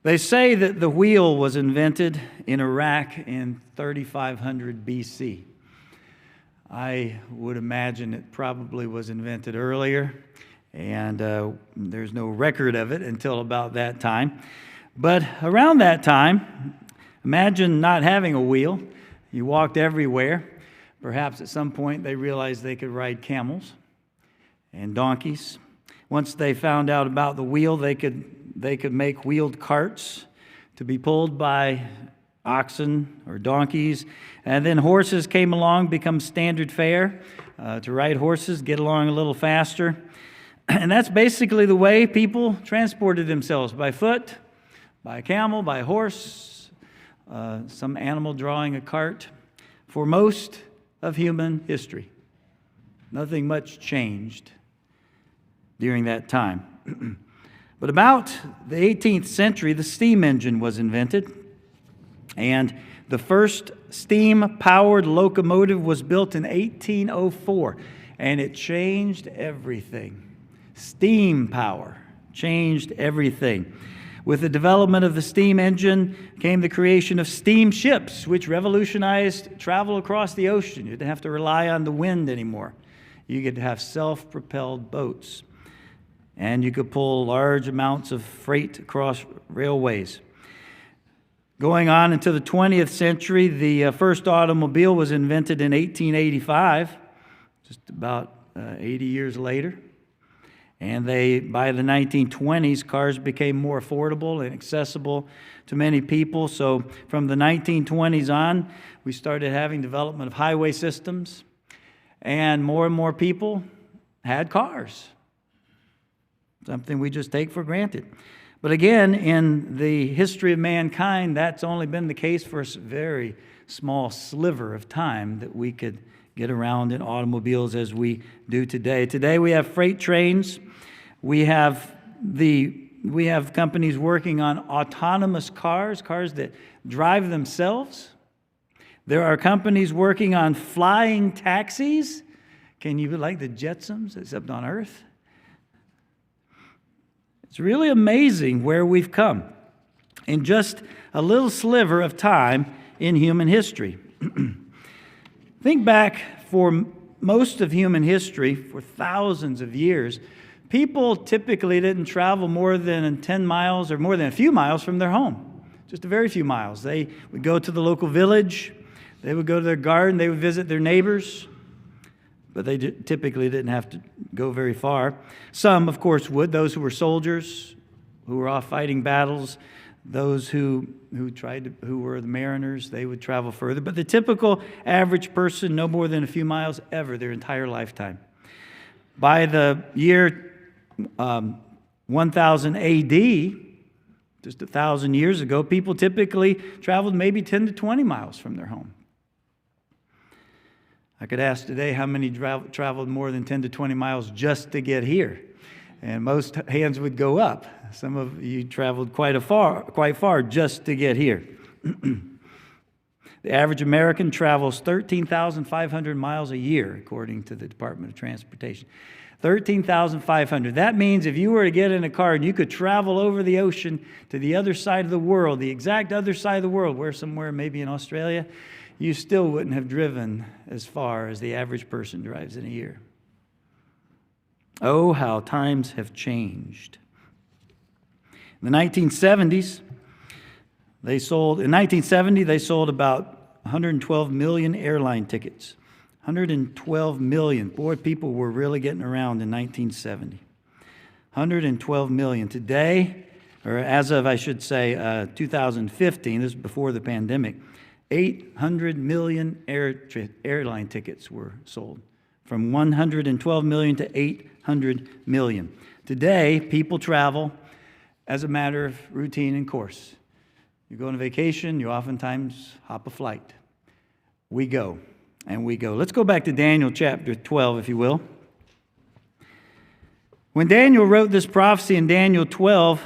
They say that the wheel was invented in Iraq in 3500 BC. I would imagine it probably was invented earlier, and there's no record of it until about that time. But around that time, imagine not having a wheel. You walked everywhere. Perhaps at some point they realized they could ride camels and donkeys. Once they found out about the wheel, they could make wheeled carts to be pulled by oxen or donkeys. And then horses came along, become standard fare to ride horses, get along a little faster. And that's basically the way people transported themselves, by foot, by camel, by horse, some animal drawing a cart, for most of human history. Nothing much changed during that time. But about the 18th century, the steam engine was invented, and the first steam-powered locomotive was built in 1804, and it changed everything. Steam power changed everything. With the development of the steam engine came the creation of steamships, which revolutionized travel across the ocean. You didn't have to rely on the wind anymore. You could have self-propelled boats, and you could pull large amounts of freight across railways. Going on into the 20th century, the first automobile was invented in 1885, just about 80 years later. And by the 1920s, cars became more affordable and accessible to many people. So from the 1920s on, we started having development of highway systems, and more people had cars, something we just take for granted. But again, in the history of mankind, that's only been the case for a very small sliver of time that we could get around in automobiles as we do today. Today we have freight trains. We have companies working on autonomous cars that drive themselves. There are companies working on flying taxis. Can you be like the Jetsons, except on Earth? It's really amazing where we've come in just a little sliver of time in human history. Think back, for most of human history, for thousands of years, people typically didn't travel more than 10 miles or more than a few miles from their home, just a very few miles. They would go to the local village, they would go to their garden, they would visit their neighbors, but they typically didn't have to go very far. Some, of course, would. Those who were soldiers, who were off fighting battles, those who were the mariners, they would travel further. But the typical average person, no more than a few miles ever their entire lifetime. By the year 1000 AD, just 1,000 years ago, people typically traveled maybe 10 to 20 miles from their home. I could ask today how many traveled more than 10 to 20 miles just to get here. And most hands would go up. Some of you traveled quite far just to get here. The average American travels 13,500 miles a year, according to the Department of Transportation. 13,500. That means if you were to get in a car and you could travel over the ocean to the other side of the world, the exact other side of the world, where somewhere maybe in Australia, you still wouldn't have driven as far as the average person drives in a year. Oh, how times have changed. In the 1970s, they sold about 112 million airline tickets. 112 million. Boy, people were really getting around in 1970. 112 million. Today, or as of, 2015, this is before the pandemic, 800 million airline tickets were sold. From 112 million to 800 million. Today, people travel as a matter of routine and course. You go on a vacation, you oftentimes hop a flight. We go, and we go. Let's go back to Daniel chapter 12, if you will. When Daniel wrote this prophecy in Daniel 12,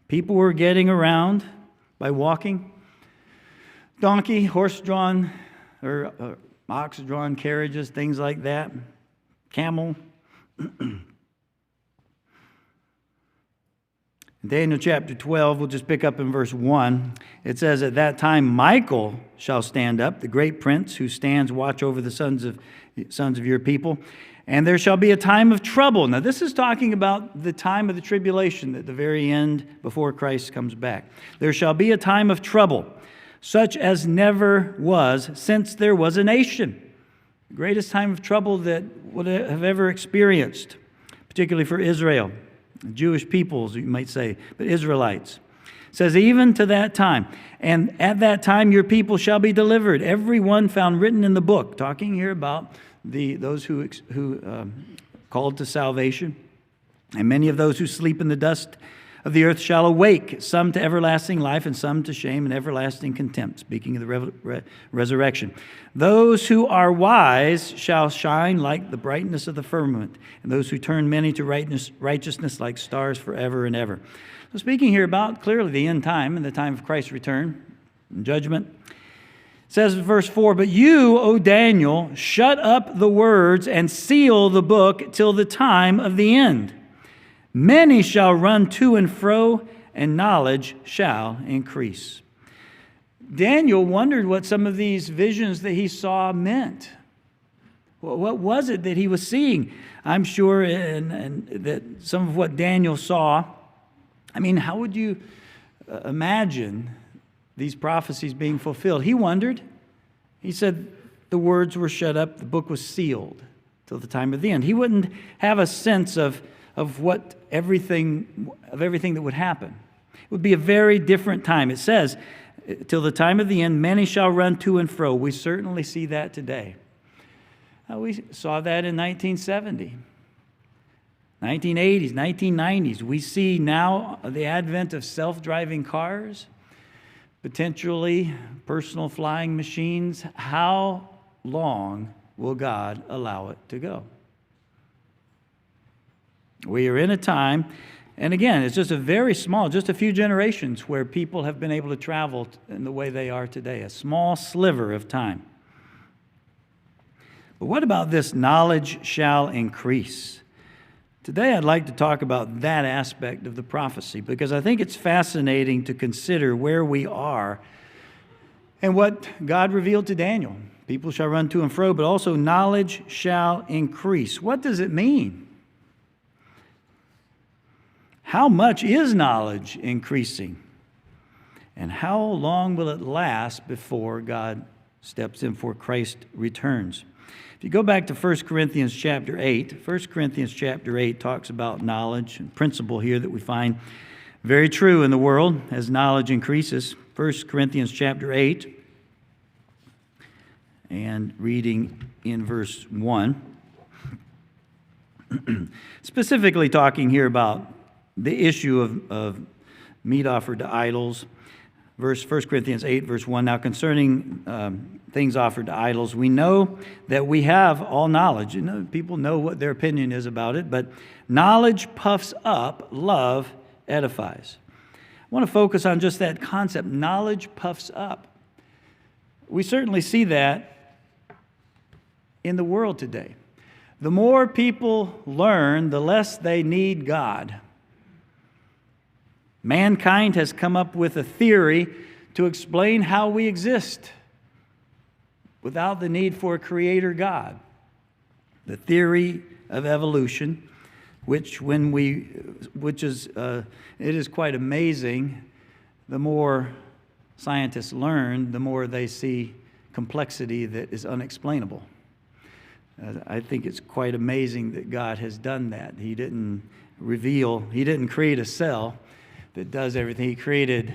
people were getting around by walking. Donkey, horse-drawn, or ox-drawn carriages, things like that. Camel. In Daniel chapter 12, we'll just pick up in verse 1. It says, "At that time Michael shall stand up, the great prince who stands watch over the sons of your people. And there shall be a time of trouble." Now, this is talking about the time of the tribulation, at the very end before Christ comes back. "There shall be a time of trouble, such as never was since there was a nation." The greatest time of trouble that would have ever experienced, particularly for Israel. Jewish peoples, you might say, but Israelites. It says, "Even to that time, and at that time your people shall be delivered, every one found written in the book." Talking here about those who called to salvation. "And many of those who sleep in the dust of the earth shall awake, some to everlasting life and some to shame and everlasting contempt." Speaking of the resurrection. "Those who are wise shall shine like the brightness of the firmament, and those who turn many to righteousness like stars forever and ever." So speaking here about clearly the end time and the time of Christ's return and judgment. It says in verse 4, "But you, O Daniel, shut up the words and seal the book till the time of the end. Many shall run to and fro, and knowledge shall increase." Daniel wondered what some of these visions that he saw meant. What was it that he was seeing? I'm sure and that some of what Daniel saw, I mean, how would you imagine these prophecies being fulfilled? He wondered. He said the words were shut up, the book was sealed till the time of the end. He wouldn't have a sense of what everything that would happen. It would be a very different time. It says, "Till the time of the end, many shall run to and fro." We certainly see that today. We saw that in 1970, 1980s, 1990s. We see now the advent of self-driving cars, potentially personal flying machines. How long will God allow it to go? We are in a time, and again, it's just just a few generations where people have been able to travel in the way they are today, a small sliver of time. But what about this knowledge shall increase? Today I'd like to talk about that aspect of the prophecy because I think it's fascinating to consider where we are and what God revealed to Daniel. People shall run to and fro, but also knowledge shall increase. What does it mean? How much is knowledge increasing? And how long will it last before God steps in, before Christ returns? If you go back to 1 Corinthians chapter 8, 1 Corinthians chapter 8 talks about knowledge and principle here that we find very true in the world as knowledge increases. 1 Corinthians chapter 8, and reading in verse 1. Specifically talking here about the issue of meat offered to idols. 1 Corinthians 8, verse 1, "Now concerning things offered to idols, we know that we have all knowledge." You know, people know what their opinion is about it, but knowledge puffs up, love edifies. I want to focus on just that concept. Knowledge puffs up. We certainly see that in the world today. The more people learn, the less they need God. Mankind has come up with a theory to explain how we exist without the need for a creator God. The theory of evolution, it is quite amazing. The more scientists learn, the more they see complexity that is unexplainable. I think it's quite amazing that God has done that. He didn't create a cell that does everything. He created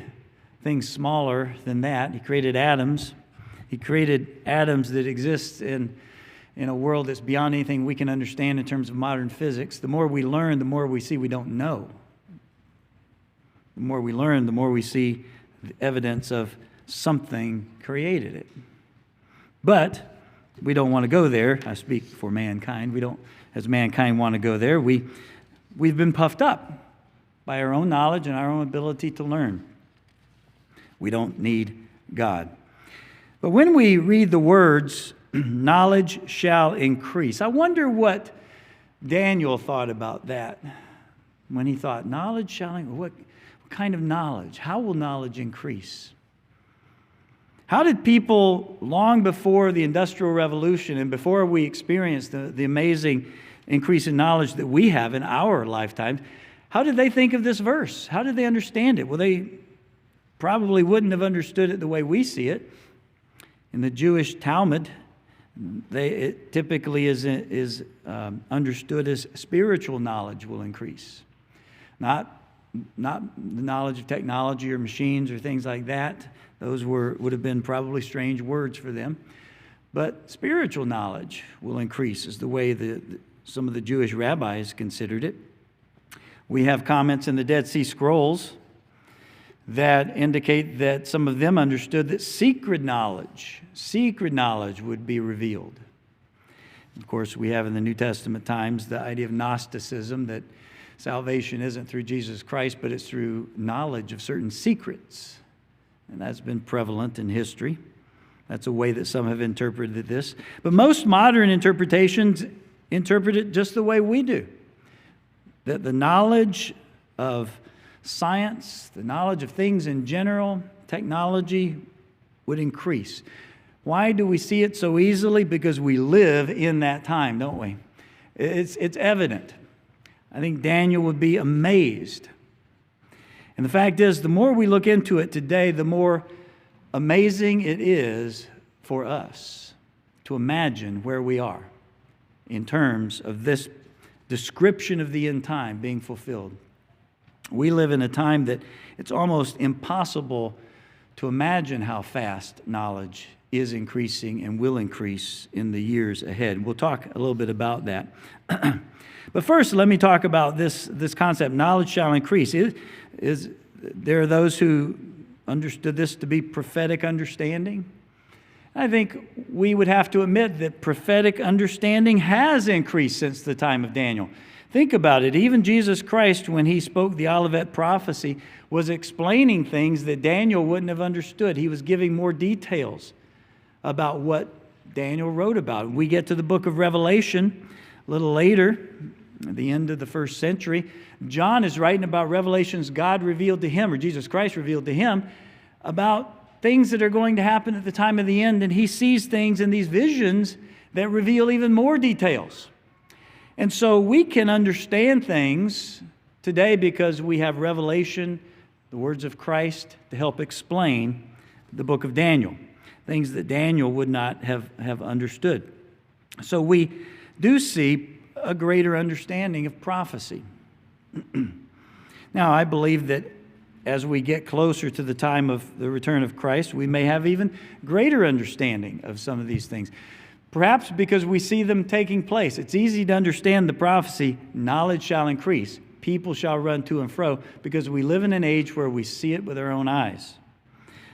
things smaller than that. He created atoms. He created atoms that exist in a world that's beyond anything we can understand in terms of modern physics. The more we learn, the more we see we don't know. The more we learn, the more we see the evidence of something created it. But we don't want to go there. I speak for mankind. We don't, as mankind, want to go there. We've been puffed up by our own knowledge and our own ability to learn. We don't need God. But when we read the words, knowledge shall increase, I wonder what Daniel thought about that when he thought, knowledge shall increase. kind of knowledge? How will knowledge increase? How did people long before the Industrial Revolution and before we experienced the amazing increase in knowledge that we have in our lifetime, how did they think of this verse? How did they understand it? Well, they probably wouldn't have understood it the way we see it. In the Jewish Talmud, it typically is understood as spiritual knowledge will increase. Not the knowledge of technology or machines or things like that. Those would have been probably strange words for them. But spiritual knowledge will increase is the way some of the Jewish rabbis considered it. We have comments in the Dead Sea Scrolls that indicate that some of them understood that secret knowledge would be revealed. Of course, we have in the New Testament times the idea of Gnosticism, that salvation isn't through Jesus Christ, but it's through knowledge of certain secrets. And that's been prevalent in history. That's a way that some have interpreted this. But most modern interpretations interpret it just the way we do. That the knowledge of science, the knowledge of things in general, technology would increase. Why do we see it so easily? Because we live in that time, don't we? It's evident. I think Daniel would be amazed. And the fact is, the more we look into it today, the more amazing it is for us to imagine where we are in terms of this description of the end time being fulfilled. We live in a time that it's almost impossible to imagine how fast knowledge is increasing and will increase in the years ahead. We'll talk a little bit about that. But first, let me talk about this concept, knowledge shall increase. There are those who understood this to be prophetic understanding. I think we would have to admit that prophetic understanding has increased since the time of Daniel. Think about it. Even Jesus Christ, when he spoke the Olivet prophecy, was explaining things that Daniel wouldn't have understood. He was giving more details about what Daniel wrote about. We get to the book of Revelation a little later, at the end of the first century. John is writing about revelations God revealed to him, or Jesus Christ revealed to him, about things that are going to happen at the time of the end. And he sees things in these visions that reveal even more details. And so we can understand things today because we have revelation, the words of Christ, to help explain the book of Daniel, things that Daniel would not have understood. So we do see a greater understanding of prophecy. Now, I believe that as we get closer to the time of the return of Christ, we may have even greater understanding of some of these things. Perhaps because we see them taking place. It's easy to understand the prophecy, knowledge shall increase, people shall run to and fro, because we live in an age where we see it with our own eyes.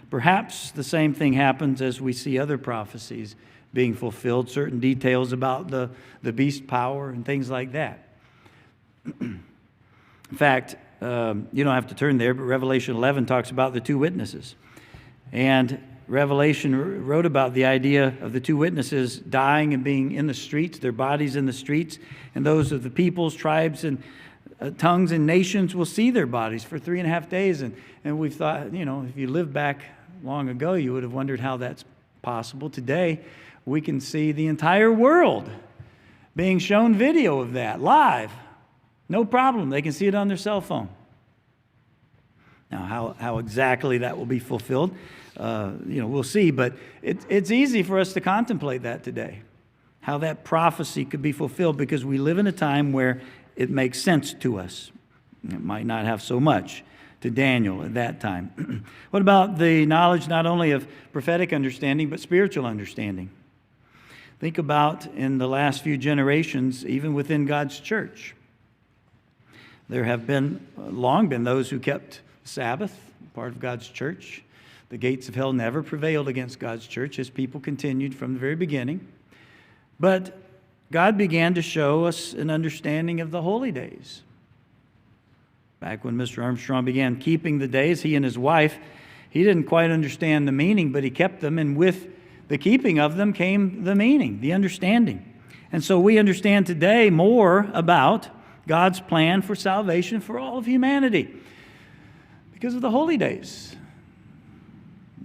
Perhaps the same thing happens as we see other prophecies being fulfilled, certain details about the beast power and things like that. In fact, you don't have to turn there, but Revelation 11 talks about the two witnesses. And Revelation wrote about the idea of the two witnesses dying and being in the streets, their bodies in the streets, and those of the peoples, tribes, and tongues and nations will see their bodies for 3.5 days. And we've thought, if you lived back long ago, you would have wondered how that's possible. Today, we can see the entire world being shown video of that live. No problem. They can see it on their cell phone. Now, how exactly that will be fulfilled, we'll see. But it's easy for us to contemplate that today, how that prophecy could be fulfilled, because we live in a time where it makes sense to us. It might not have so much to Daniel at that time. What about the knowledge not only of prophetic understanding, but spiritual understanding? Think about in the last few generations, even within God's church. There have long been those who kept Sabbath, part of God's church. The gates of hell never prevailed against God's church. His people continued from the very beginning. But God began to show us an understanding of the holy days. Back when Mr. Armstrong began keeping the days, he and his wife, he didn't quite understand the meaning, but he kept them, and with the keeping of them came the meaning, the understanding. And so we understand today more about God's plan for salvation for all of humanity. Because of the holy days.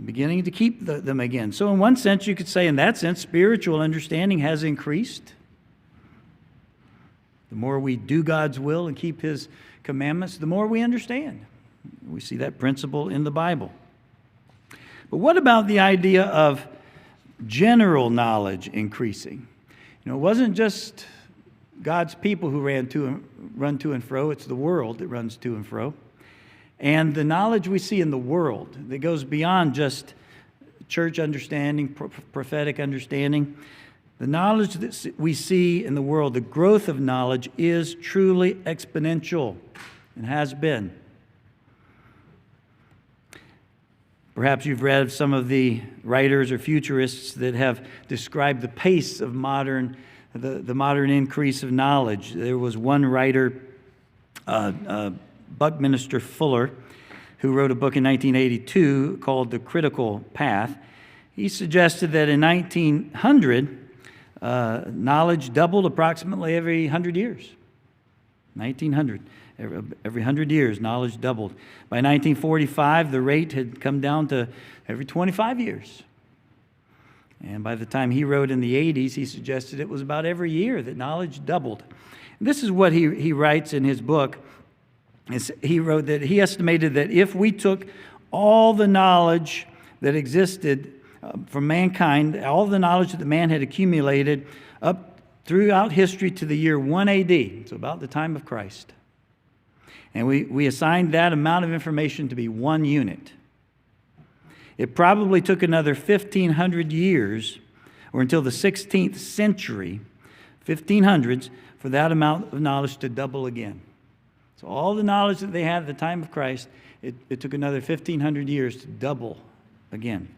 Beginning to keep them again. So in one sense, you could say, in that sense, spiritual understanding has increased. The more we do God's will and keep His commandments, the more we understand. We see that principle in the Bible. But what about the idea of general knowledge increasing? It wasn't just God's people who run to and fro. It's the world that runs to and fro. And the knowledge we see in the world that goes beyond just church understanding, prophetic understanding, the knowledge that we see in the world, the growth of knowledge is truly exponential and has been. Perhaps you've read of some of the writers or futurists that have described the pace of the modern increase of knowledge. There was one writer, Buckminster Fuller, who wrote a book in 1982 called The Critical Path. He suggested that in 1900, knowledge doubled approximately every 100 years. 1900. Every 100 years, knowledge doubled. By 1945, the rate had come down to every 25 years. And by the time he wrote in the 80s, he suggested it was about every year that knowledge doubled. And this is what he writes in his book. He wrote that he estimated that if we took all the knowledge that existed from mankind, all the knowledge that the man had accumulated up throughout history to the year 1 AD, so about the time of Christ, and we assigned that amount of information to be 1 unit, it probably took another 1,500 years, or until the 16th century, 1500s, for that amount of knowledge to double again. So all the knowledge that they had at the time of Christ, it took another 1,500 years to double again.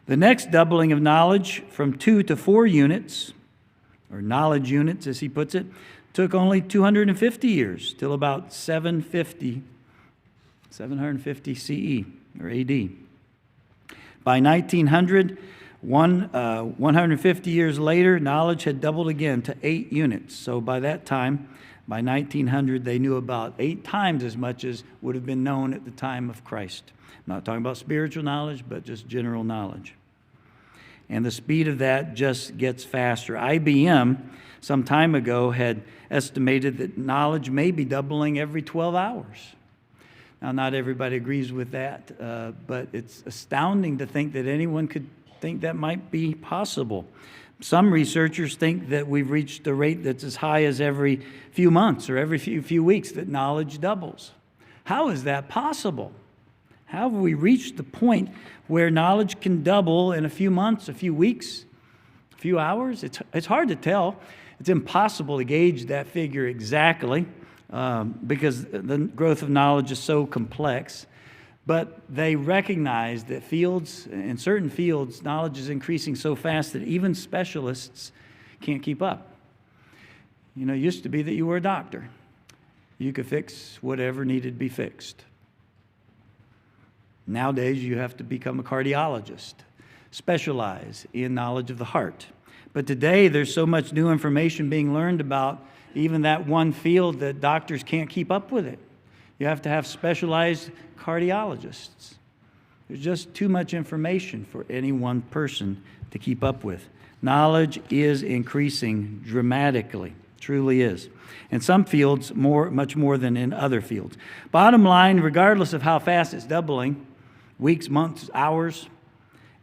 The next doubling of knowledge from 2 to 4 units, or knowledge units as he puts it, took only 250 years, till about 750 CE or AD. By 1900, 150 years later, knowledge had doubled again to 8 units. So by that time, by 1900, they knew about 8 times as much as would have been known at the time of Christ. I'm not talking about spiritual knowledge, but just general knowledge. And the speed of that just gets faster. IBM, some time ago, had estimated that knowledge may be doubling every 12 hours. Now, not everybody agrees with that, but it's astounding to think that anyone could think that might be possible. Some researchers think that we've reached a rate that's as high as every few months or every few weeks that knowledge doubles. How is that possible? How have we reached the point where knowledge can double in a few months, a few weeks, a few hours? It's hard to tell. It's impossible to gauge that figure exactly because the growth of knowledge is so complex. But they recognize that in certain fields, knowledge is increasing so fast that even specialists can't keep up. It used to be that you were a doctor. You could fix whatever needed to be fixed. Nowadays, you have to become a cardiologist, specialize in knowledge of the heart. But today, there's so much new information being learned about even that one field that doctors can't keep up with it. You have to have specialized cardiologists. There's just too much information for any one person to keep up with. Knowledge is increasing dramatically, truly is. In some fields, much more than in other fields. Bottom line, regardless of how fast it's doubling, weeks, months, hours,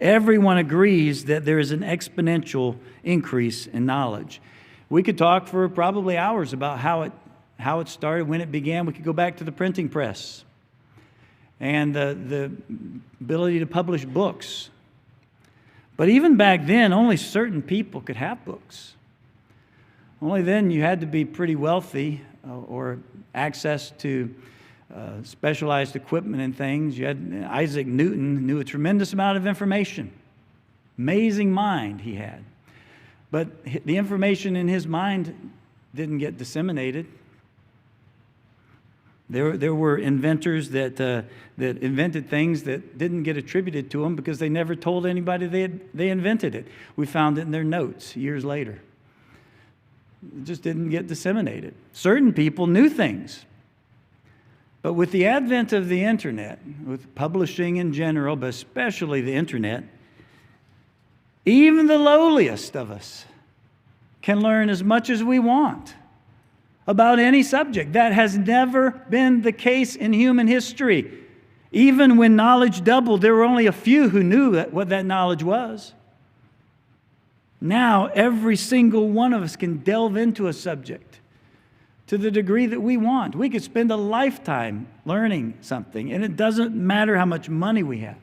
everyone agrees that there is an exponential increase in knowledge. We could talk for probably hours about how it started, when it began. We could go back to the printing press and the ability to publish books. But even back then, only certain people could have books. Only then you had to be pretty wealthy or access to specialized equipment and things. You had Isaac Newton, knew a tremendous amount of information. Amazing mind he had. But the information in his mind didn't get disseminated. There were inventors that invented things that didn't get attributed to them because they never told anybody they invented it. We found it in their notes years later. It just didn't get disseminated. Certain people knew things, But with the advent of the internet, with publishing in general, but especially the internet, even the lowliest of us can learn as much as we want about any subject. That has never been the case in human history. Even when knowledge doubled, there were only a few who knew what that knowledge was. Now, every single one of us can delve into a subject to the degree that we want. We could spend a lifetime learning something, and it doesn't matter how much money we have.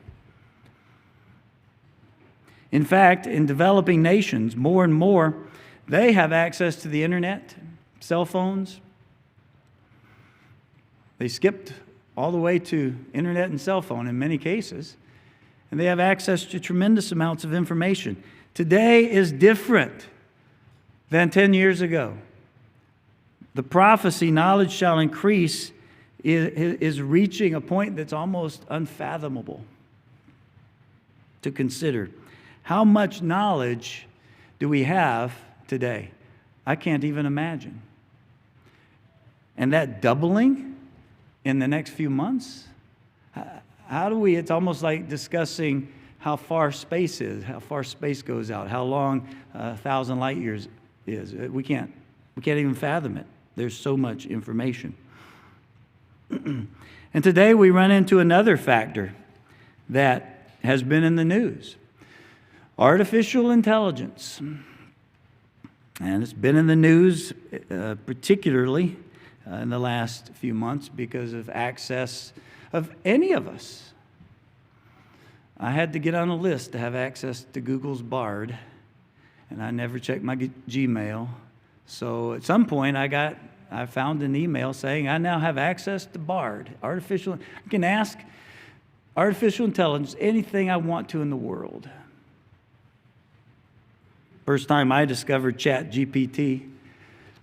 In fact, in developing nations, more and more, they have access to the internet, cell phones. They skipped all the way to internet and cell phone in many cases, and they have access to tremendous amounts of information. Today is different than 10 years ago. The prophecy, knowledge shall increase, is reaching a point that's almost unfathomable to consider. How much knowledge do we have today? I can't even imagine. And that doubling in the next few months? It's almost like discussing how far space is, how far space goes out, how long 1,000 light years is. We can't even fathom it. There's so much information. And today we run into another factor that has been in the news. Artificial intelligence. And it's been in the news particularly in the last few months because of access of any of us. I had to get on a list to have access to Google's Bard, and I never checked my Gmail. So at some point I found an email saying I now have access to Bard. I can ask artificial intelligence anything I want to in the world. First time I discovered ChatGPT,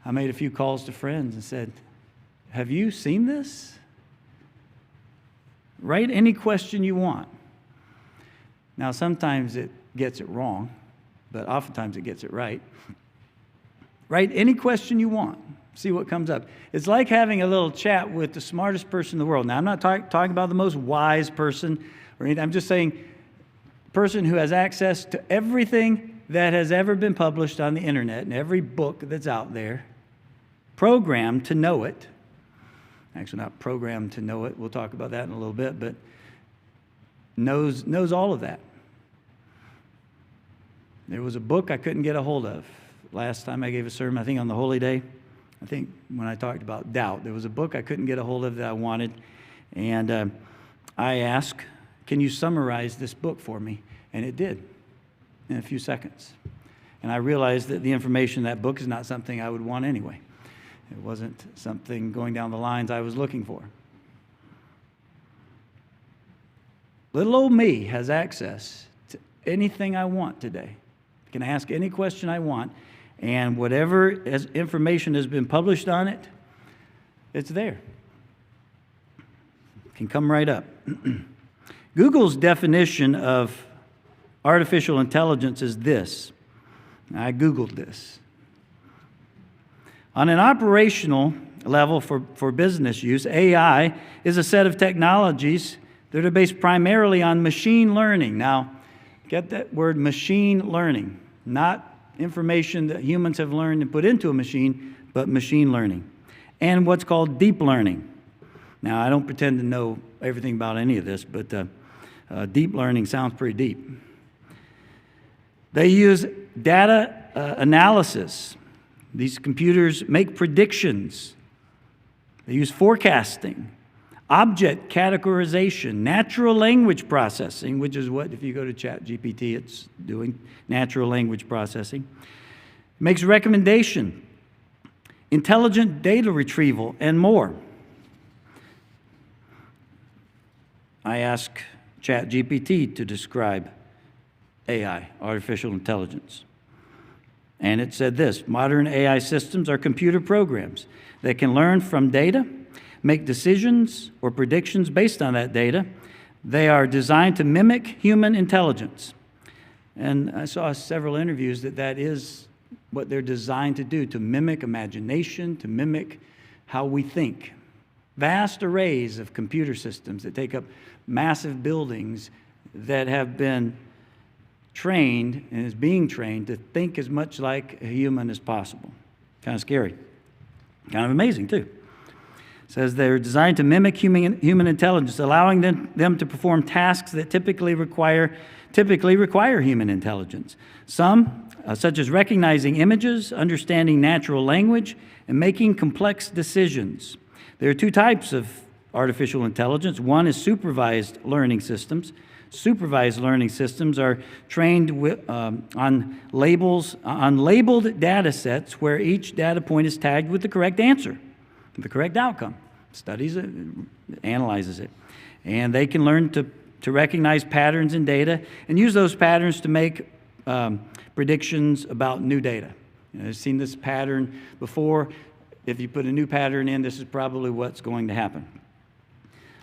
I made a few calls to friends and said, "Have you seen this? Write any question you want." Now, sometimes it gets it wrong, but oftentimes it gets it right. Write any question you want. See what comes up. It's like having a little chat with the smartest person in the world. Now, I'm not talking about the most wise person or anything. I'm just saying person who has access to everything that has ever been published on the internet and every book that's out there, programmed to know it. Actually, not programmed to know it. We'll talk about that in a little bit, but knows all of that. There was a book I couldn't get a hold of. Last time I gave a sermon, I think on the Holy Day, I think when I talked about doubt, there was a book I couldn't get a hold of that I wanted. And I asked, "Can you summarize this book for me?" And it did in a few seconds. And I realized that the information in that book is not something I would want anyway. It wasn't something going down the lines I was looking for. Little old me has access to anything I want today. I can ask any question I want, and whatever information has been published on it, it's there. It can come right up. Google's definition of artificial intelligence is this. I Googled this. On an operational level for business use, AI is a set of technologies that are based primarily on machine learning. Now, get that word, machine learning. Not information that humans have learned and put into a machine, but machine learning. And what's called deep learning. Now, I don't pretend to know everything about any of this, but deep learning sounds pretty deep. They use data analysis. These computers make predictions. They use forecasting, object categorization, natural language processing, which is what, if you go to ChatGPT, it's doing natural language processing. Makes recommendation, intelligent data retrieval, and more. I ask ChatGPT to describe AI, artificial intelligence. And it said this: modern AI systems are computer programs that can learn from data, make decisions or predictions based on that data. They are designed to mimic human intelligence. And I saw several interviews that is what they're designed to do, to mimic imagination, to mimic how we think. vast arrays of computer systems that take up massive buildings that have been trained and is being trained to think as much like a human as possible. Kind of scary. Kind of amazing, too. It says they're designed to mimic human intelligence, allowing them to perform tasks that typically require human intelligence. Some, such as recognizing images, understanding natural language, and making complex decisions. There are two types of artificial intelligence. One is supervised learning systems. Supervised learning systems are trained on labeled data sets where each data point is tagged with the correct answer, the correct outcome. Studies it, analyzes it. And they can learn to recognize patterns in data and use those patterns to make predictions about new data. I've seen this pattern before. If you put a new pattern in, this is probably what's going to happen.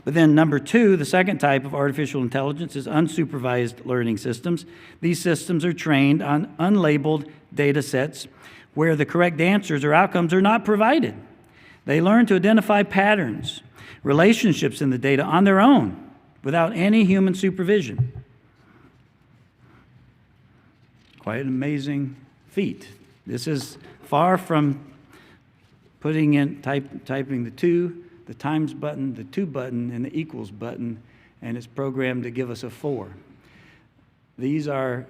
But then number two, the second type of artificial intelligence is unsupervised learning systems. These systems are trained on unlabeled data sets where the correct answers or outcomes are not provided. They learn to identify patterns, relationships in the data on their own without any human supervision. Quite an amazing feat. This is far from typing the times button, the to button, and the equals button, and it's programmed to give us a 4. These are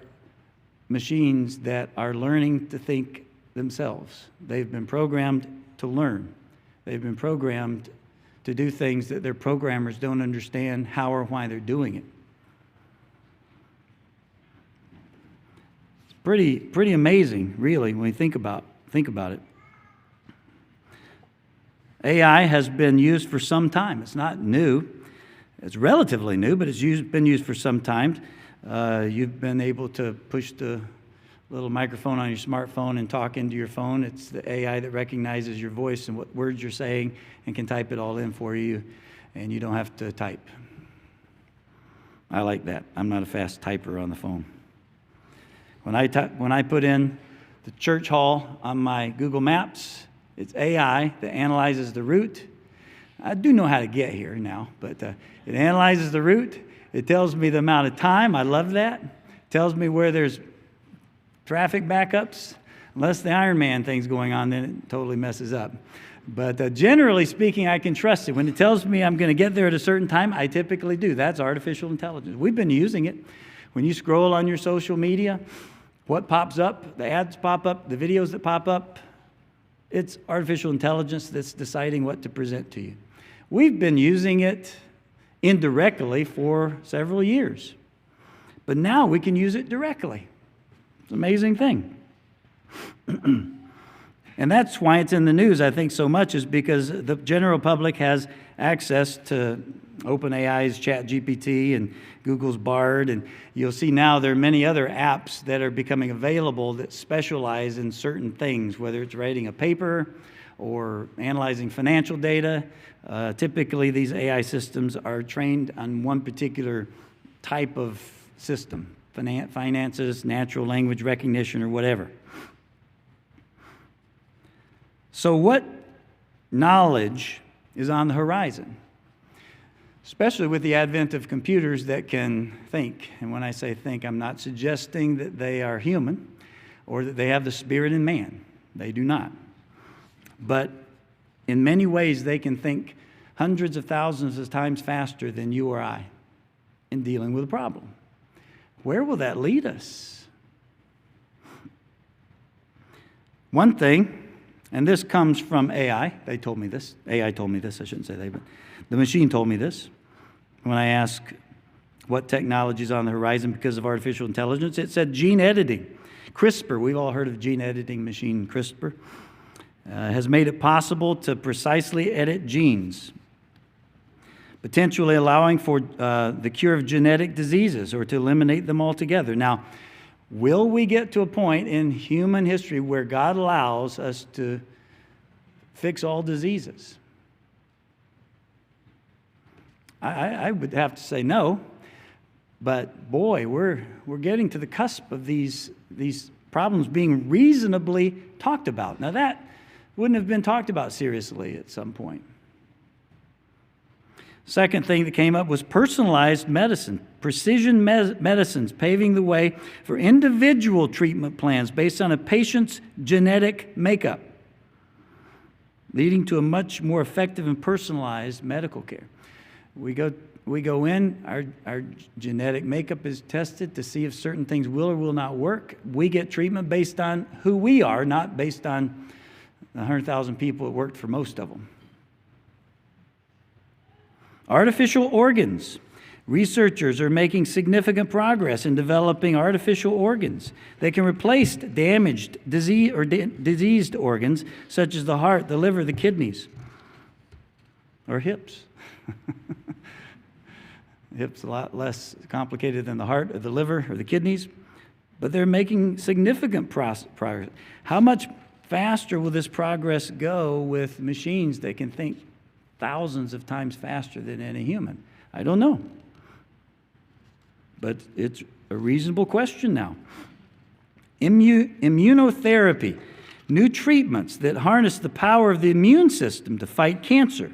machines that are learning to think themselves. They've been programmed to learn. They've been programmed to do things that their programmers don't understand how or why they're doing it. It's pretty amazing, really, when you think about it. AI has been used for some time. It's not new. It's relatively new, but it's been used for some time. You've been able to push the little microphone on your smartphone and talk into your phone. It's the AI that recognizes your voice and what words you're saying and can type it all in for you, and you don't have to type. I like that. I'm not a fast typer on the phone. When I put in the church hall on my Google Maps, it's AI that analyzes the route. I do know how to get here now, but it analyzes the route. It tells me the amount of time. I love that. It tells me where there's traffic backups. Unless the Iron Man thing's going on, then it totally messes up. But generally speaking, I can trust it. When it tells me I'm going to get there at a certain time, I typically do. That's artificial intelligence. We've been using it. When you scroll on your social media, what pops up, the ads pop up, the videos that pop up, it's artificial intelligence that's deciding what to present to you. We've been using it indirectly for several years. But now we can use it directly. It's an amazing thing. And that's why it's in the news, I think, so much, is because the general public has access to OpenAI's ChatGPT and Google's Bard, and you'll see now there are many other apps that are becoming available that specialize in certain things, whether it's writing a paper or analyzing financial data. Typically, these AI systems are trained on one particular type of system, finances, natural language recognition, or whatever. So what knowledge is on the horizon? Especially with the advent of computers that can think. And when I say think, I'm not suggesting that they are human or that they have the spirit in man. They do not. But in many ways, they can think hundreds of thousands of times faster than you or I in dealing with a problem. Where will that lead us? One thing, and this comes from AI. They told me this. AI told me this. I shouldn't say they, but the machine told me this. When I asked what technology is on the horizon because of artificial intelligence, it said gene editing. CRISPR, we've all heard of gene editing machine CRISPR, has made it possible to precisely edit genes, potentially allowing for the cure of genetic diseases or to eliminate them altogether. Now, will we get to a point in human history where God allows us to fix all diseases? I would have to say no, but boy, we're getting to the cusp of these problems being reasonably talked about. Now that wouldn't have been talked about seriously at some point. Second thing that came up was personalized medicine, precision medicines, paving the way for individual treatment plans based on a patient's genetic makeup, leading to a much more effective and personalized medical care. We go in, our genetic makeup is tested to see if certain things will or will not work. We get treatment based on who we are, not based on the 100,000 people that worked for most of them. Artificial organs. Researchers are making significant progress in developing artificial organs that can replace damaged, diseased organs such as the heart, the liver, the kidneys, or hips. Hips a lot less complicated than the heart or the liver or the kidneys, but they're making significant progress. How much faster will this progress go with machines that can think thousands of times faster than any human? I don't know. But it's a reasonable question now. Immunotherapy, new treatments that harness the power of the immune system to fight cancer,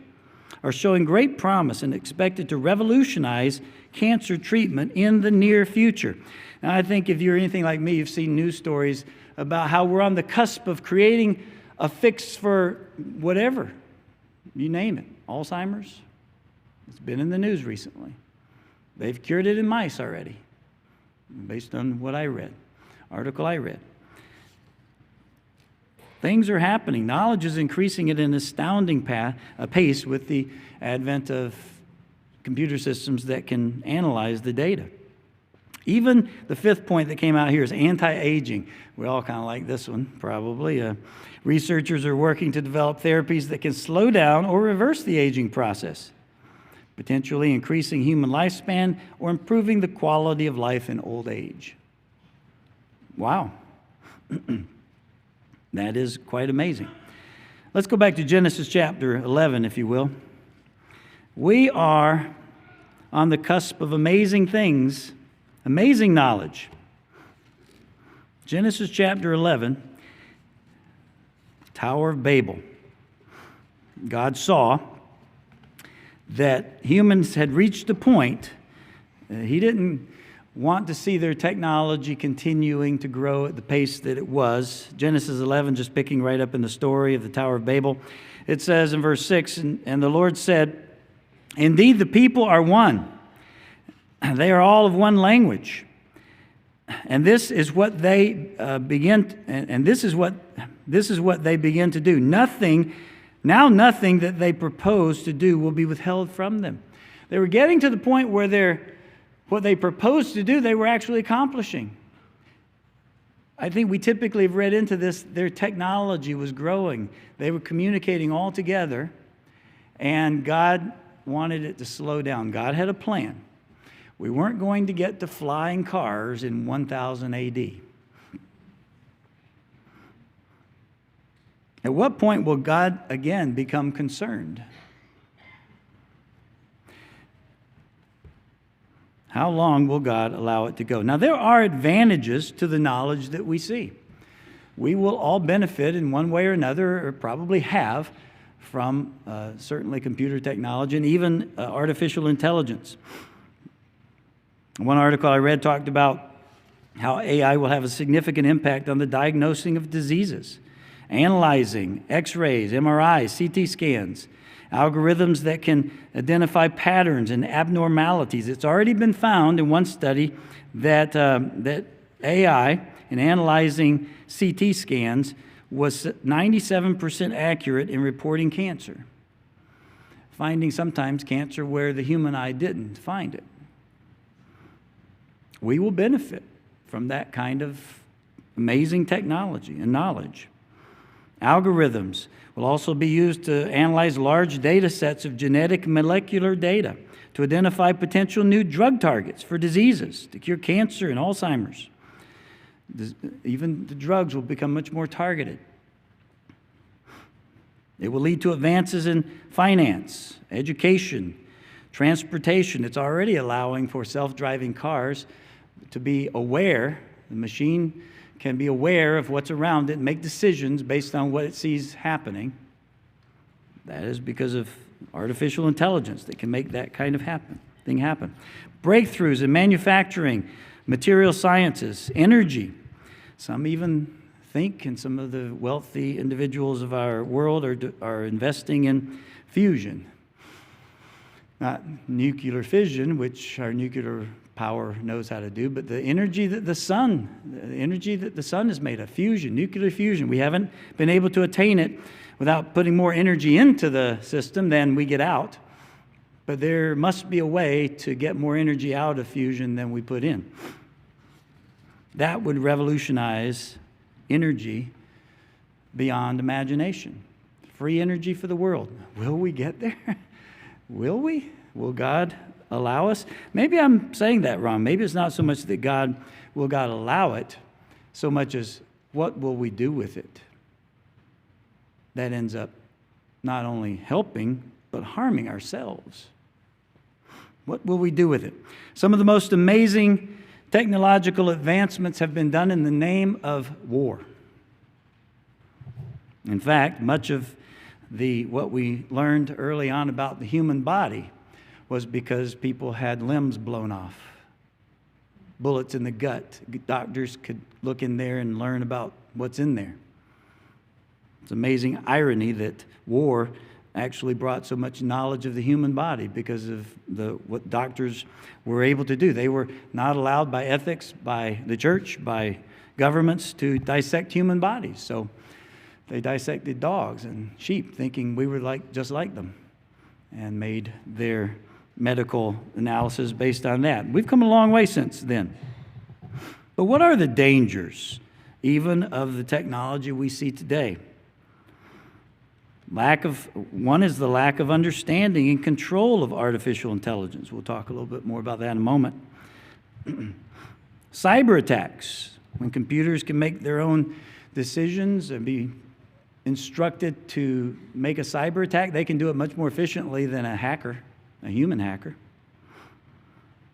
are showing great promise and expected to revolutionize cancer treatment in the near future. Now, I think if you're anything like me, you've seen news stories about how we're on the cusp of creating a fix for whatever. You name it. Alzheimer's. It's been in the news recently. They've cured it in mice already, based on what I read, article I read. Things are happening. Knowledge is increasing at an astounding pace with the advent of computer systems that can analyze the data. Even the fifth point that came out here is anti-aging. We all kind of like this one, probably. Researchers are working to develop therapies that can slow down or reverse the aging process, potentially increasing human lifespan or improving the quality of life in old age. Wow. That is quite amazing. Let's go back to Genesis chapter 11, if you will. We are on the cusp of amazing things, amazing knowledge. Genesis chapter 11, Tower of Babel. God saw that humans had reached a point. He didn't want to see their technology continuing to grow at the pace that it was. Genesis 11, just picking right up in the story of the Tower of Babel. It says in verse 6, and the Lord said, "Indeed, the people are one. They are all of one language. And this is what they this is what they begin to do. Nothing that they propose to do will be withheld from them." They were getting to the point where what they proposed to do, they were actually accomplishing. I think we typically have read into this, their technology was growing. They were communicating all together, and God wanted it to slow down. God had a plan. We weren't going to get to flying cars in 1000 AD. At what point will God again become concerned? How long will God allow it to go? Now, there are advantages to the knowledge that we see. We will all benefit in one way or another, or probably have, from certainly computer technology and even artificial intelligence. One article I read talked about how AI will have a significant impact on the diagnosing of diseases, analyzing X-rays, MRIs, CT scans, algorithms that can identify patterns and abnormalities. It's already been found in one study that AI, in analyzing CT scans, was 97% accurate in reporting cancer, finding sometimes cancer where the human eye didn't find it. We will benefit from that kind of amazing technology and knowledge. Algorithms will also be used to analyze large data sets of genetic and molecular data to identify potential new drug targets for diseases, to cure cancer and Alzheimer's. Even the drugs will become much more targeted. It will lead to advances in finance, education, transportation. It's already allowing for self-driving cars to be aware. The machine can be aware of what's around it and make decisions based on what it sees happening. That is because of artificial intelligence that can make that kind of thing happen. Breakthroughs in manufacturing, material sciences, energy. Some even think, and some of the wealthy individuals of our world are investing in fusion. Not nuclear fission, which our nuclear power knows how to do, but the energy that the sun is made of, fusion, nuclear fusion. We haven't been able to attain it without putting more energy into the system than we get out. But there must be a way to get more energy out of fusion than we put in. That would revolutionize energy beyond imagination. Free energy for the world. Will we get there? Will we? Will God allow us? Maybe I'm saying that wrong. Maybe it's not so much that God allow it, so much as what will we do with it? That ends up not only helping, but harming ourselves. What will we do with it? Some of the most amazing technological advancements have been done in the name of war. In fact, much of what we learned early on about the human body was because people had limbs blown off, bullets in the gut. Doctors could look in there and learn about what's in there. It's amazing irony that war actually brought so much knowledge of the human body because of what doctors were able to do. They were not allowed by ethics, by the church, by governments to dissect human bodies. So they dissected dogs and sheep, thinking we were just like them, and made their medical analysis based on that. We've come a long way since then. But what are the dangers, even of the technology we see today? One is the lack of understanding and control of artificial intelligence. We'll talk a little bit more about that in a moment. Cyber attacks, when computers can make their own decisions and be instructed to make a cyber attack, they can do it much more efficiently than a human hacker.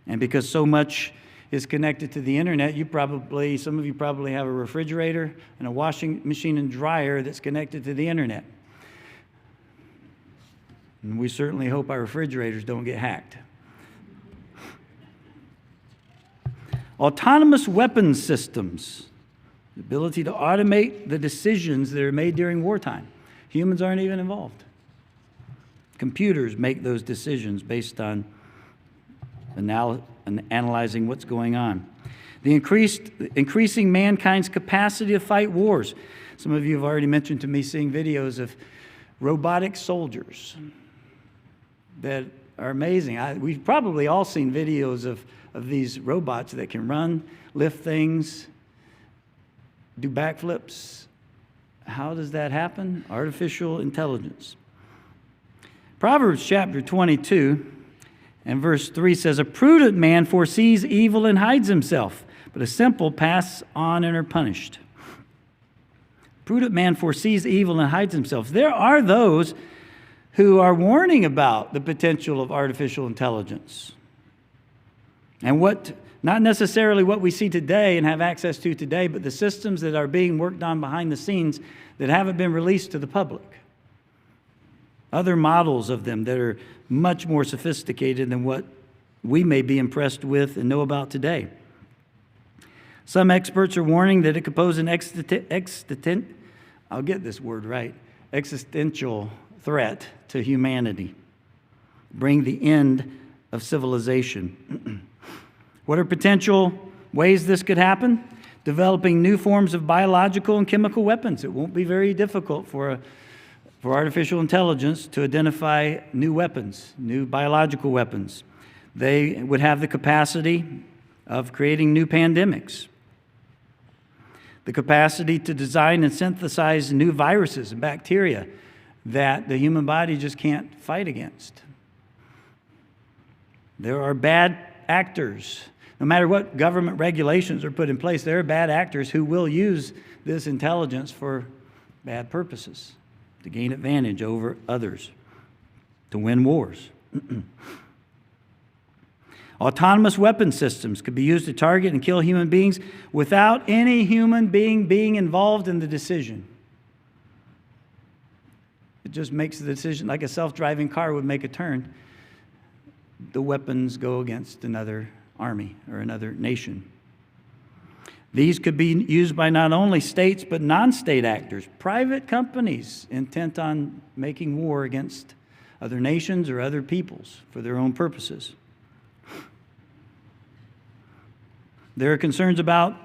And because so much is connected to the internet, some of you probably have a refrigerator and a washing machine and dryer that's connected to the internet. And we certainly hope our refrigerators don't get hacked. Autonomous weapons systems, the ability to automate the decisions that are made during wartime. Humans aren't even involved. Computers make those decisions based on analyzing what's going on. The increasing mankind's capacity to fight wars. Some of you have already mentioned to me seeing videos of robotic soldiers that are amazing. We've probably all seen videos of these robots that can run, lift things, do backflips. How does that happen? Artificial intelligence. Proverbs chapter 22 and verse 3 says, "A prudent man foresees evil and hides himself, but a simple pass on and are punished." Prudent man foresees evil and hides himself. There are those who are warning about the potential of artificial intelligence. And not necessarily what we see today and have access to today, but the systems that are being worked on behind the scenes that haven't been released to the public. Other models of them that are much more sophisticated than what we may be impressed with and know about today. Some experts are warning that it could pose an existential threat to humanity, bring the end of civilization. What are potential ways this could happen? Developing new forms of biological and chemical weapons. It won't be very difficult for artificial intelligence to identify new weapons, new biological weapons. They would have the capacity of creating new pandemics, the capacity to design and synthesize new viruses and bacteria that the human body just can't fight against. There are bad actors. No matter what government regulations are put in place, there are bad actors who will use this intelligence for bad purposes, to gain advantage over others, to win wars. Autonomous weapon systems could be used to target and kill human beings without any human being involved in the decision. it just makes the decision, like a self-driving car would make a turn. The weapons go against another army or another nation. These could be used by not only states, but non-state actors, private companies intent on making war against other nations or other peoples for their own purposes. There are concerns about,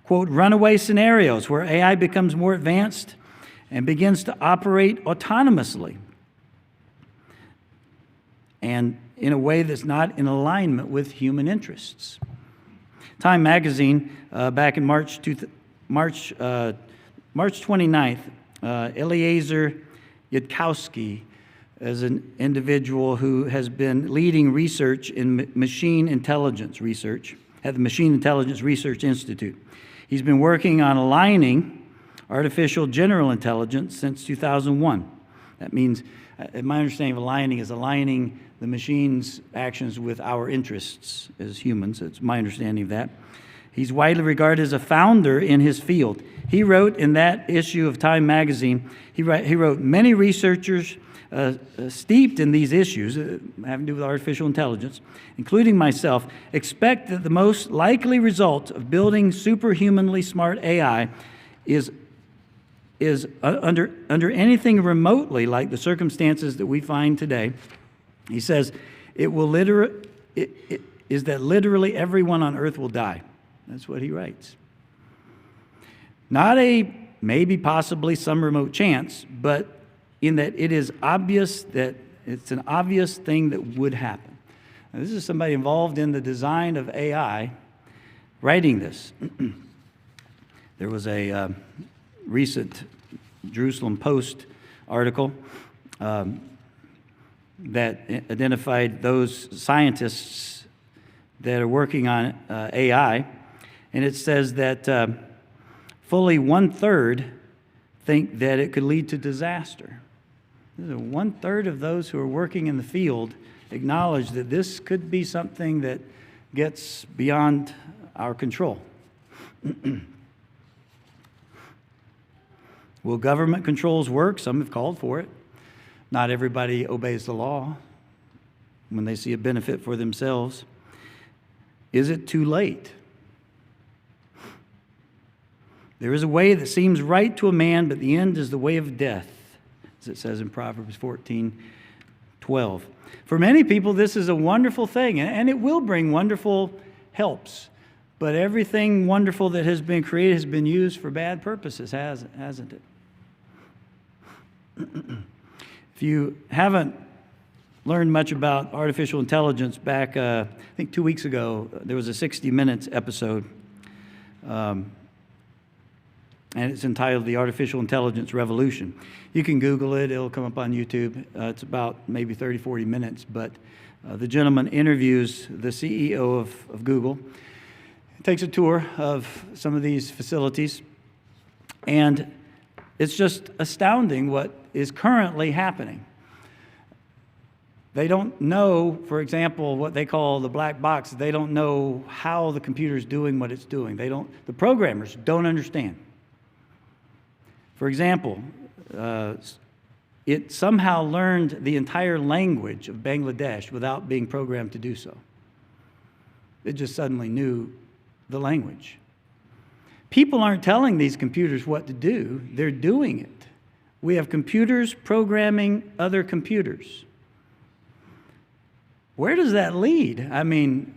quote, runaway scenarios where AI becomes more advanced and begins to operate autonomously and in a way that's not in alignment with human interests. Time magazine, back in March 29th, Eliezer Yudkowsky is an individual who has been leading research in machine intelligence research at the Machine Intelligence Research Institute. He's been working on aligning artificial general intelligence since 2001. That means, my understanding of aligning is aligning the machine's actions with our interests as humans. It's my understanding of that. He's widely regarded as a founder in his field. He wrote in that issue of Time magazine, he wrote, many researchers steeped in these issues having to do with artificial intelligence, including myself, expect that the most likely result of building superhumanly smart AI is under anything remotely like the circumstances that we find today. He says, is that literally everyone on earth will die. That's what he writes. Not a maybe, possibly, some remote chance, but in that it is obvious that it's an obvious thing that would happen. Now, this is somebody involved in the design of AI writing this. There was a recent Jerusalem Post article that identified those scientists that are working on AI, and it says that fully 1/3 think that it could lead to disaster. 1/3 of those who are working in the field acknowledge that this could be something that gets beyond our control. Will government controls work? Some have called for it. Not everybody obeys the law when they see a benefit for themselves. Is it too late? There is a way that seems right to a man, but the end is the way of death, as it says in Proverbs 14:12. For many people, this is a wonderful thing, and it will bring wonderful helps. But everything wonderful that has been created has been used for bad purposes, hasn't it? If you haven't learned much about artificial intelligence, back, I think 2 weeks ago, there was a 60 Minutes episode, and it's entitled The Artificial Intelligence Revolution. You can Google it. It'll come up on YouTube. It's about maybe 30, 40 minutes, but the gentleman interviews the CEO of Google, takes a tour of some of these facilities, and it's just astounding what is currently happening. They don't know, for example, what they call the black box. They don't know how the computer is doing what it's doing. The programmers don't understand. For example, it somehow learned the entire language of Bangladesh without being programmed to do so. It just suddenly knew the language. People aren't telling these computers what to do. They're doing it. We have computers programming other computers. Where does that lead? I mean,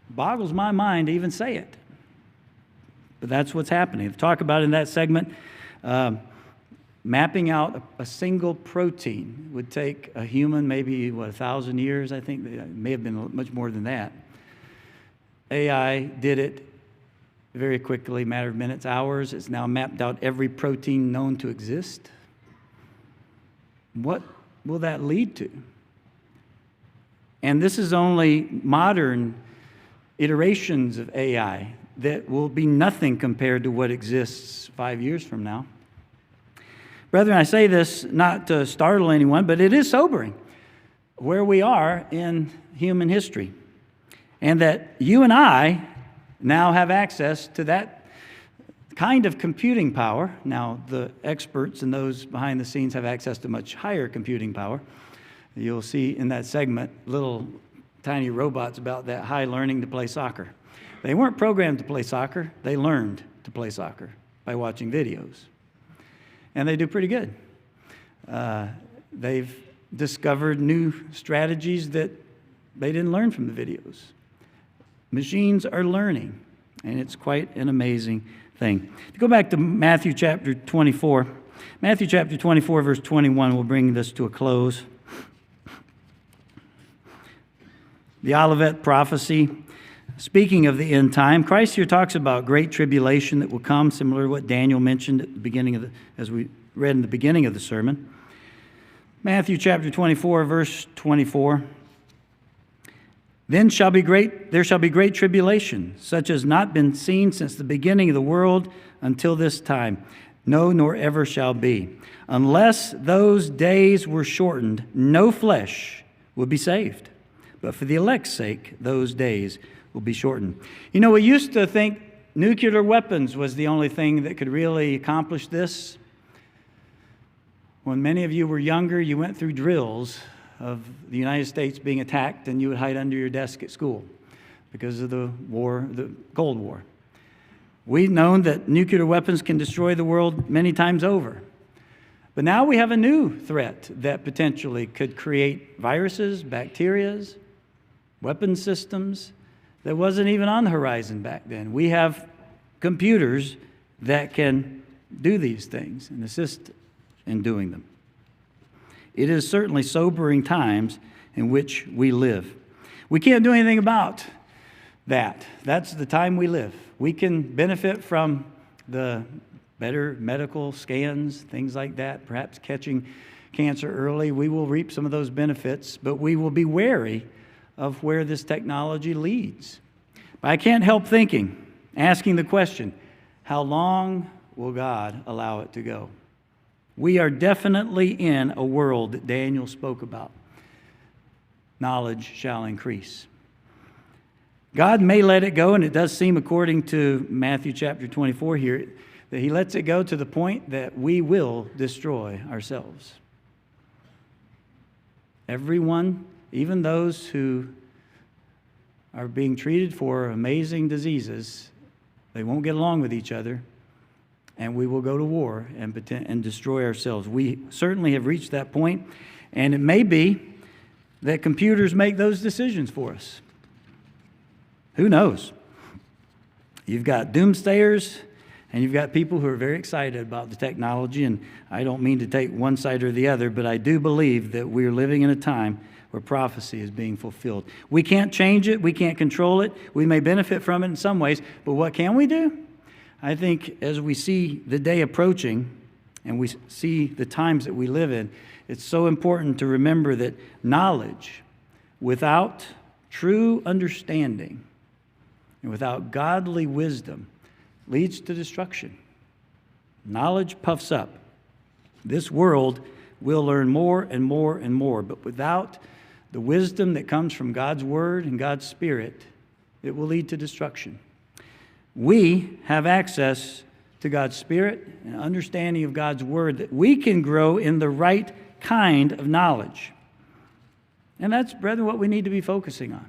boggles my mind to even say it. But that's what's happening. Talk about in that segment, mapping out a single protein would take a human maybe, 1,000 years, I think. It may have been much more than that. AI did it very quickly, matter of minutes, hours. It's now mapped out every protein known to exist. What will that lead to? And this is only modern iterations of AI that will be nothing compared to what exists 5 years from now. Brethren, I say this not to startle anyone, but it is sobering where we are in human history. And that you and I now have access to that kind of computing power. Now, the experts and those behind the scenes have access to much higher computing power. You'll see in that segment little tiny robots about that high learning to play soccer. They weren't programmed to play soccer. They learned to play soccer by watching videos. And they do pretty good. They've discovered new strategies that they didn't learn from the videos. Machines are learning, and it's quite an amazing thing. To go back to Matthew chapter 24, Matthew chapter 24, verse 21 will bring this to a close. The Olivet prophecy, speaking of the end time, Christ here talks about great tribulation that will come, similar to what Daniel mentioned at the beginning of as we read in the beginning of the sermon. Matthew chapter 24, verse 24. There shall be great tribulation, such as not been seen since the beginning of the world until this time. No, nor ever shall be. Unless those days were shortened, no flesh would be saved. But for the elect's sake, those days will be shortened. You know, we used to think nuclear weapons was the only thing that could really accomplish this. When many of you were younger, you went through drills of the United States being attacked, and you would hide under your desk at school because of the war, the Cold War. We've known that nuclear weapons can destroy the world many times over. But now we have a new threat that potentially could create viruses, bacteria, weapon systems that wasn't even on the horizon back then. We have computers that can do these things and assist in doing them. It is certainly sobering times in which we live. We can't do anything about that. That's the time we live. We can benefit from the better medical scans, things like that, perhaps catching cancer early. We will reap some of those benefits, but we will be wary of where this technology leads. But I can't help asking the question, how long will God allow it to go? We are definitely in a world that Daniel spoke about. Knowledge shall increase. God may let it go, and it does seem, according to Matthew chapter 24 here, that he lets it go to the point that we will destroy ourselves. Everyone, even those who are being treated for amazing diseases, they won't get along with each other, and we will go to war and destroy ourselves. We certainly have reached that point, and it may be that computers make those decisions for us. Who knows? You've got doomsayers, and you've got people who are very excited about the technology, and I don't mean to take one side or the other, but I do believe that we're living in a time where prophecy is being fulfilled. We can't change it. We can't control it. We may benefit from it in some ways, but what can we do? I think as we see the day approaching and we see the times that we live in, it's so important to remember that knowledge without true understanding and without godly wisdom leads to destruction. Knowledge puffs up. This world will learn more and more and more, but without the wisdom that comes from God's Word and God's Spirit, it will lead to destruction. We have access to God's Spirit and understanding of God's Word that we can grow in the right kind of knowledge. And that's, brethren, what we need to be focusing on.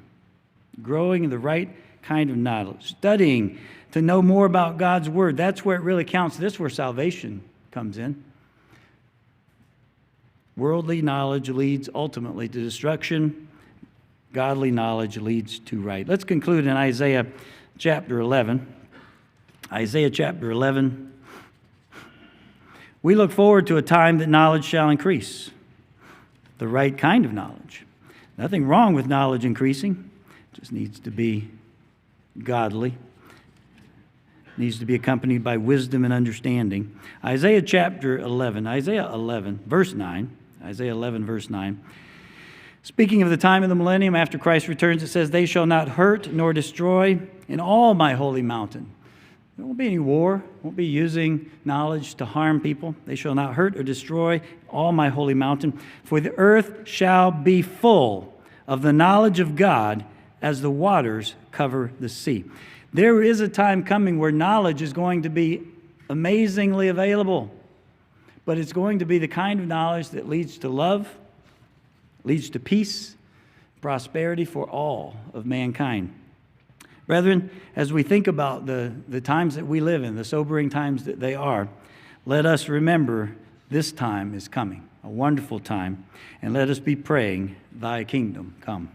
Growing in the right kind of knowledge. Studying to know more about God's Word. That's where it really counts. This is where salvation comes in. Worldly knowledge leads ultimately to destruction. Godly knowledge leads to right. Let's conclude in Isaiah chapter 11. Isaiah chapter 11. We look forward to a time that knowledge shall increase. The right kind of knowledge. Nothing wrong with knowledge increasing. It just needs to be godly. It needs to be accompanied by wisdom and understanding. Isaiah chapter 11. Isaiah 11, verse 9. Isaiah 11, verse 9. Speaking of the time of the millennium after Christ returns, it says, "They shall not hurt nor destroy in all my holy mountain." There won't be any war. Won't be using knowledge to harm people. "They shall not hurt or destroy all my holy mountain. For the earth shall be full of the knowledge of God as the waters cover the sea." There is a time coming where knowledge is going to be amazingly available. But it's going to be the kind of knowledge that leads to love, leads to peace, prosperity for all of mankind. Brethren, as we think about the times that we live in, the sobering times that they are, let us remember this time is coming, a wonderful time, and let us be praying, Thy kingdom come.